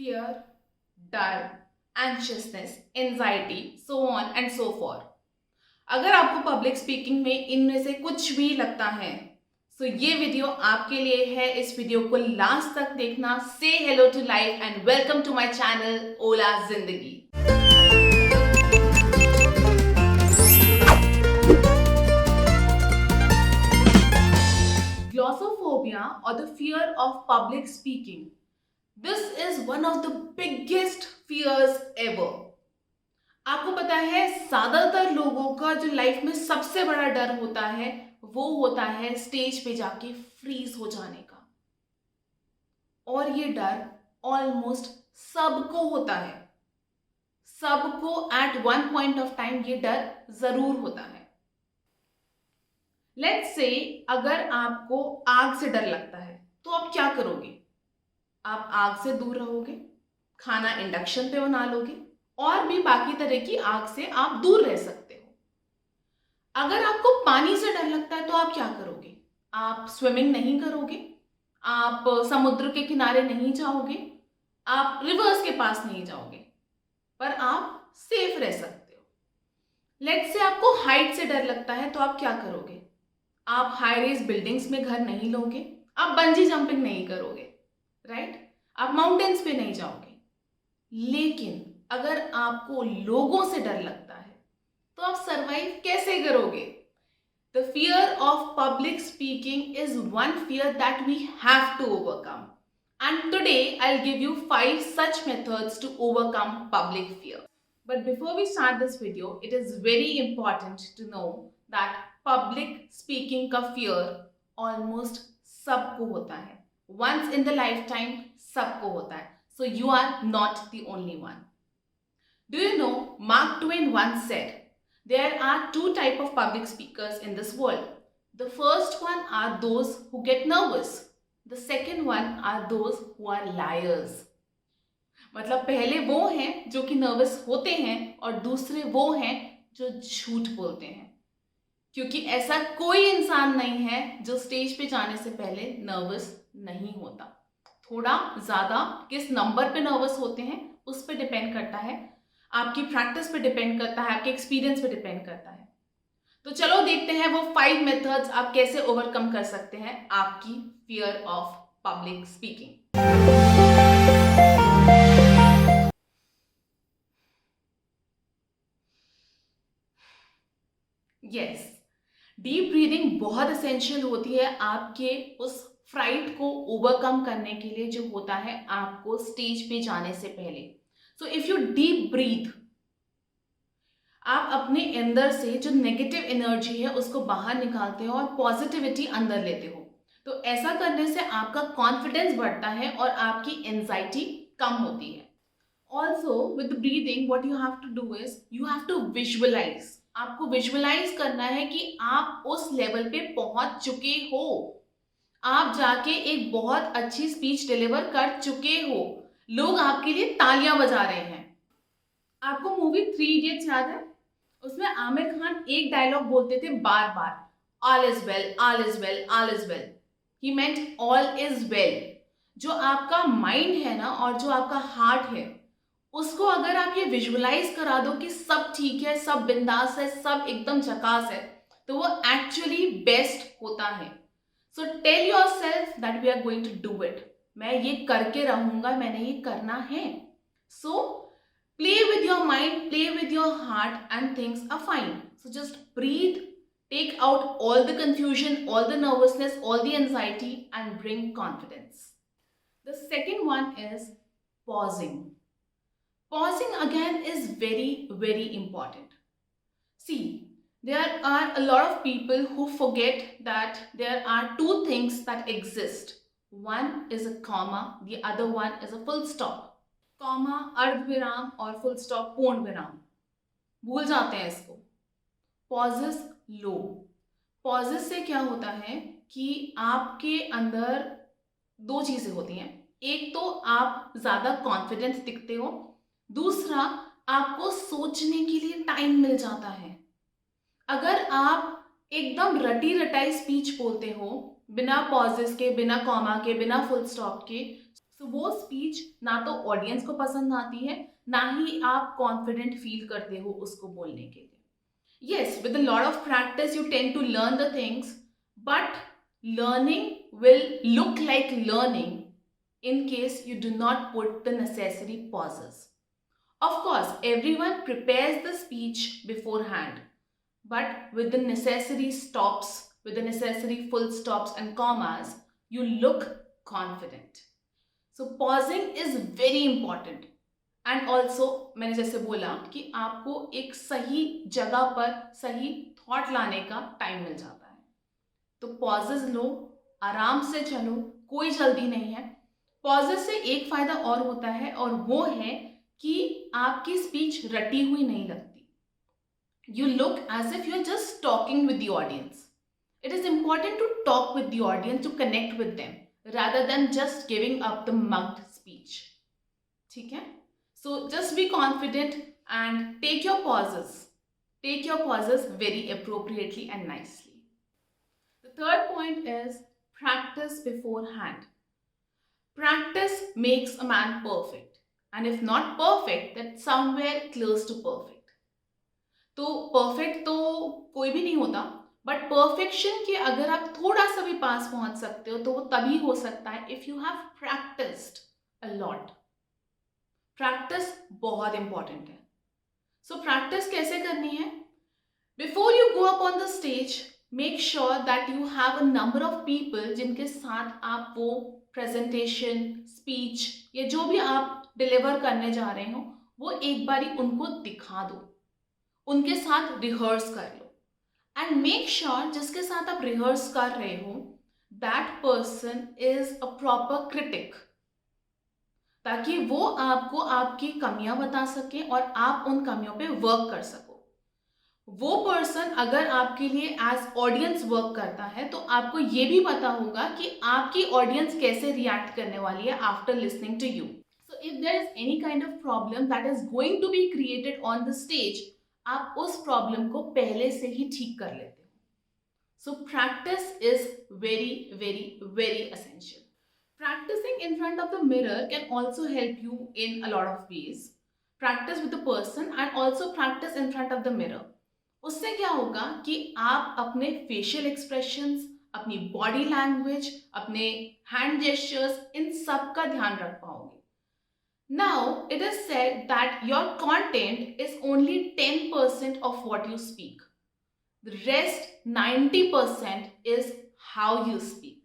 fear, डर, anxiousness, anxiety, so on and so for. अगर आपको पब्लिक स्पीकिंग में इनमें से कुछ भी लगता है तो ये वीडियो आपके लिए है। इस वीडियो को लास्ट तक देखना। Say hello to life and welcome to my channel ओला जिंदगी। Glossophobia or the fear of public speaking. This is one of the biggest fears ever. आपको पता है ज्यादातर लोगों का जो लाइफ में सबसे बड़ा डर होता है वो होता है स्टेज पे जाके फ्रीज हो जाने का। और ये डर ऑलमोस्ट सबको होता है। सबको at one point of time ये डर जरूर होता है। लेट्स से अगर आपको आग से डर लगता है तो आप क्या करोगे? आप आग से दूर रहोगे, खाना इंडक्शन पे बना लोगे और भी बाकी तरह की आग से आप दूर रह सकते हो। अगर आपको पानी से डर लगता है तो आप क्या करोगे? आप स्विमिंग नहीं करोगे, आप समुद्र के किनारे नहीं जाओगे, आप रिवर्स के पास नहीं जाओगे, पर आप सेफ रह सकते हो। लेट्स से आपको हाइट से डर लगता है तो आप क्या करोगे? आप हाई रेज बिल्डिंग्स में घर नहीं लोगे, आप बंजी जंपिंग नहीं करोगे, राइट? आप माउंटेन्स पे नहीं जाओगे। लेकिन अगर आपको लोगों से डर लगता है तो आप सरवाइव कैसे करोगे? The fear of public speaking is one fear that we have to overcome. And today I'll give you 5 such methods to overcome public fear. But before we start this video, it is very important to know that public speaking का fear almost सबको होता है। Once in the lifetime सबको होता है। So you are not the only one. Do you know Mark Twain once said, there are two types of public speakers in this world. The first one are those who get nervous. The second one are those who are liars. मतलब पहले वो हैं जो कि nervous होते हैं और दूसरे वो हैं जो झूठ बोलते हैं। क्योंकि ऐसा कोई इंसान नहीं है जो स्टेज पे जाने से पहले नर्वस नहीं होता। थोड़ा ज़्यादा किस नंबर पे नर्वस होते हैं उस पर डिपेंड करता है, आपकी प्रैक्टिस पे डिपेंड करता है, आपके एक्सपीरियंस पे डिपेंड करता है। तो चलो देखते हैं वो 5 मेथड्स आप कैसे ओवरकम कर सकते हैं आपकी fear of public speaking. Yes, deep breathing बहुत एसेंशियल होती है आपके उस फ्राइट को ओवरकम करने के लिए जो होता है आपको स्टेज पे जाने से पहले। So if you deep breath, आप अपने अंदर से जो नेगेटिव एनर्जी है उसको बाहर निकालते हो और पॉजिटिविटी अंदर लेते हो। तो ऐसा करने से आपका कॉन्फिडेंस बढ़ता है और आपकी एंजाइटी कम होती है। Also with breathing what you have to do is you have to visualize. आपको विजुअलाइज करना है कि आप उस लेवल पे पहुंच चुके हो, आप जाके एक बहुत अच्छी स्पीच डिलीवर कर चुके हो, लोग आपके लिए तालियां बजा रहे हैं। आपको मूवी 3 इडियट्स याद है? उसमें आमिर खान एक डायलॉग बोलते थे बार बार, all is well, all is well, all is well. He meant all is well. जो आपका माइंड है ना और जो आपका हार्ट है उसको अगर आप ये विजुअलाइज करा दो कि सब ठीक है, सब बिंदास है, सब एकदम झकास है, तो वो एक्चुअली बेस्ट होता है। So tell yourself that we are going to do it. मैं ये करके रहूंगा, मैंने ये करना है। So play with your mind, play with your heart, and things are fine. So just breathe, take out all the confusion, all the nervousness, all the anxiety, and bring confidence. The second one is pausing. Pausing again is very, very important. See, there are a lot of people who forget that there are two things that exist. One is a comma, the other one is a full stop. Comma, अर्धविराम और full stop, पूर्ण विराम, भूल जाते हैं इसको। Pauses लो। Pauses से क्या होता है कि आपके अंदर 2 चीजें होती हैं। एक तो आप ज्यादा कॉन्फिडेंस दिखते हो, दूसरा आपको सोचने के लिए टाइम मिल जाता है। अगर आप एकदम रटी रटाई स्पीच बोलते हो बिना पॉजेस के, बिना कॉमा के, बिना फुल स्टॉप के, सो वो स्पीच ना तो ऑडियंस को पसंद आती है, ना ही आप कॉन्फिडेंट फील करते हो उसको बोलने के लिए. Yes, with a lot of practice, you tend to learn the things, but learning will look like learning in case you do not put the necessary pauses. Of course, everyone prepares the speech beforehand, but with the necessary stops, with the necessary full stops and commas, you look confident. So, pausing is very important. And also मैंने जैसे बोला कि आपको एक सही जगह पर सही थॉट लाने का टाइम मिल जाता है. तो पॉजेज लो, आराम से चलो, कोई जल्दी नहीं है. पॉजेज से एक फायदा और होता है और वो है कि आपकी स्पीच रटी हुई नहीं लगती. You look as if you are just talking with the audience. It is important to talk with the audience, to connect with them rather than just giving up the mugged speech. ठीक है. So just be confident and take your pauses. Take your pauses very appropriately and nicely. The third point is practice beforehand. Practice makes a man perfect. And if not perfect, then somewhere close to perfect. तो perfect तो कोई भी नहीं होता, but perfection के अगर आप थोड़ा सा भी पास पहुंच सकते हो तो वो तभी हो सकता है if you have practiced a lot. Practice बहुत इंपॉर्टेंट है. सो प्रैक्टिस कैसे करनी है? Before you go up on the stage, make sure that you have a number of people जिनके साथ आप वो प्रेजेंटेशन, स्पीच या जो भी आप डिलीवर करने जा रहे हो वो एक बारी उनको दिखा दो, उनके साथ रिहर्स कर लो. एंड मेक श्योर जिसके साथ आप रिहर्स कर रहे हो that person is a proper critic, ताकि वो आपको आपकी कमियां बता सके और आप उन कमियों पे वर्क कर सको. वो पर्सन अगर आपके लिए एज ऑडियंस वर्क करता है तो आपको ये भी पता होगा कि आपकी ऑडियंस कैसे रिएक्ट करने वाली है after listening to you. So if there is any kind of problem that is going to be created on the stage, आप उस प्रॉब्लम को पहले से ही ठीक कर लेते हो. So practice is very very very essential. Practicing in front of the mirror can also help you in a lot of ways. Practice with the person and also practice in front of the mirror. उससे क्या होगा कि आप अपने facial expressions, अपनी body language, अपने hand gestures, इन सब का ध्यान रख पाओगे. Now, it is said that your content is only 10% of what you speak. The rest 90% is how you speak.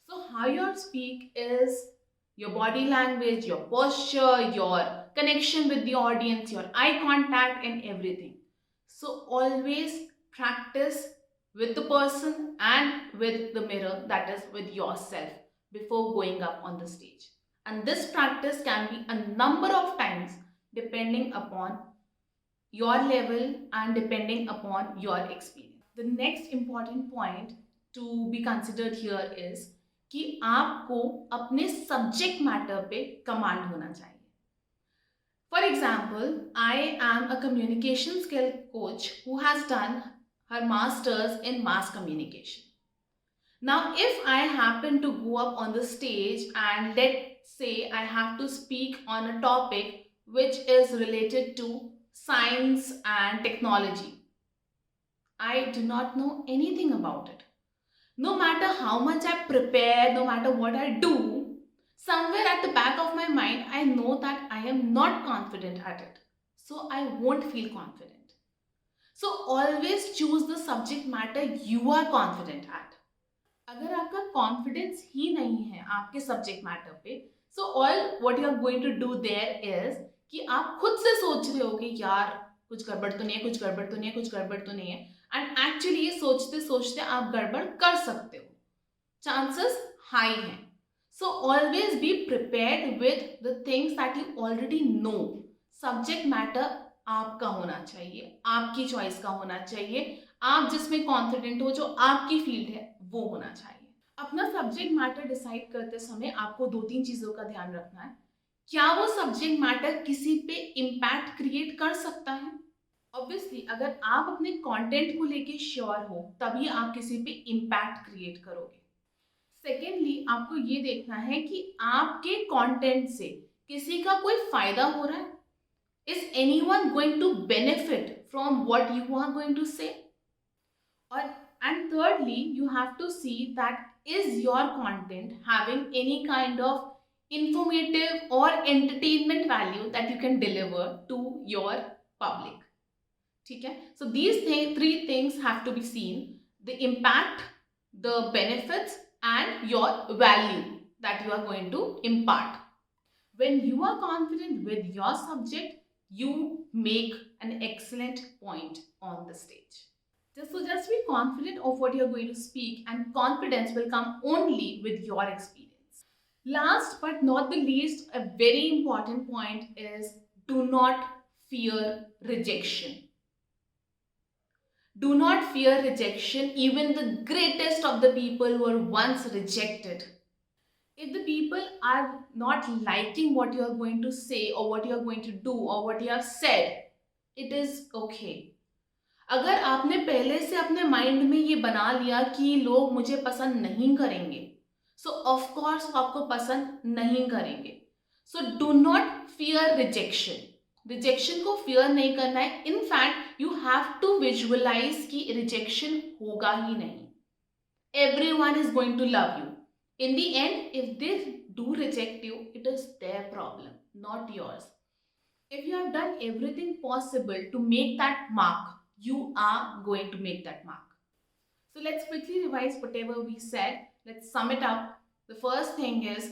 So how you speak is your body language, your posture, your connection with the audience, your eye contact and everything. So always practice with the person and with the mirror, that is with yourself, before going up on the stage. And this practice can be a number of times depending upon your level and depending upon your experience. The next important point to be considered here is कि आपको अपने subject matter पे command होना चाहिए. For example, I am a communication skill coach who has done her masters in mass communication. Now if I happen to go up on the stage and let say I have to speak on a topic which is related to science and technology, I do not know anything about it. No matter how much I prepare, no matter what I do, somewhere at the back of my mind, I know that I am not confident at it. So I won't feel confident. So always choose the subject matter you are confident at. अगर आपका confidence ही नहीं है आपके subject matter पे, so all what you are going to do there is कि आप खुद से सोच रहे हो कि यार कुछ गड़बड़ तो नहीं है, कुछ गड़बड़ तो नहीं है, कुछ गड़बड़ तो नहीं है. एंड एक्चुअली ये सोचते सोचते आप गड़बड़ कर सकते हो, चांसेस हाई हैं. So always be prepared with the things that you already know. Subject matter आपका होना चाहिए, आपकी चॉइस का होना चाहिए, आप जिसमें कॉन्फिडेंट हो, जो आपकी फील्ड है वो होना चाहिए. अपना सब्जेक्ट मैटर डिसाइड करते समय आपको 2-3 चीजों का ध्यान रखना है. क्या वो सब्जेक्ट मैटर किसी पे इम्पैक्ट क्रिएट कर सकता है? ऑब्वियसली अगर आप अपने कंटेंट को लेके श्योर हो तभी आप किसी पे इम्पैक्ट क्रिएट करोगे. सेकेंडली आपको ये देखना है कि आपके कंटेंट से किसी का कोई फायदा हो रहा है. Is anyone going to benefit from what you are going to say? और and thirdly you have to see that is your content having any kind of informative or entertainment value that you can deliver to your public. ठीक है? So these three things have to be seen: the impact, the benefits, and your value that you are going to impart. When you are confident with your subject, you make an excellent point on the stage. So just be confident of what you're going to speak, and confidence will come only with your experience. Last but not the least, a very important point is do not fear rejection. Do not fear rejection. Even the greatest of the people were once rejected. If the people are not liking what you are going to say or what you are going to do or what you have said, it is okay. अगर आपने पहले से अपने mind में ये बना लिया कि लोग मुझे पसंद नहीं करेंगे, सो ऑफ कोर्स आपको पसंद नहीं करेंगे. So do not fear rejection. Rejection को फियर नहीं करना है. In fact you have to visualize कि रिजेक्शन होगा ही नहीं. Everyone is going to love you. In the end if they do reject you, it is their problem, not yours. If you have done everything possible to make that mark, you are going to make that mark. So let's quickly revise whatever we said. Let's sum it up. The first thing is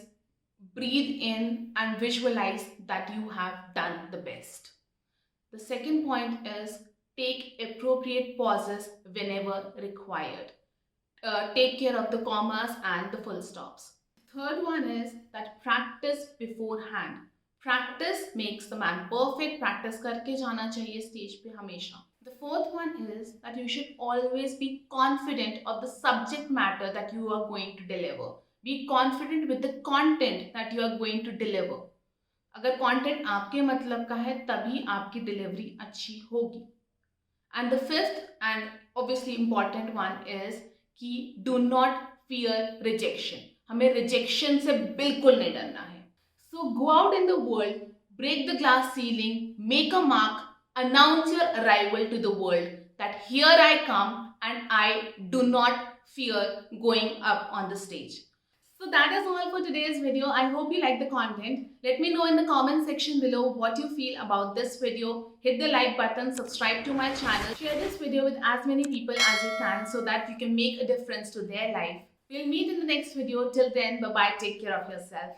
breathe in and visualize that you have done the best. The second point is take appropriate pauses whenever required. Take care of the commas and the full stops. Third one is that practice beforehand. Practice makes the man perfect. Practice करके जाना चाहिए stage पे हमेशा. The fourth one is that you should always be confident of the subject matter that you are going to deliver. Be confident with the content that you are going to deliver. अगर content आपके मतलब का है तभी आपकी delivery अच्छी होगी. And the fifth and obviously important one is कि do not fear rejection. हमें rejection से बिल्कुल नहीं डरना है. So go out in the world, break the glass ceiling, make a mark, announce your arrival to the world that here I come and I do not fear going up on the stage. So that is all for today's video. I hope you like the content. Let me know in the comment section below what you feel about this video. Hit the like button, subscribe to my channel, share this video with as many people as you can so that you can make a difference to their life. We'll meet in the next video. Till then, bye-bye. Take care of yourself.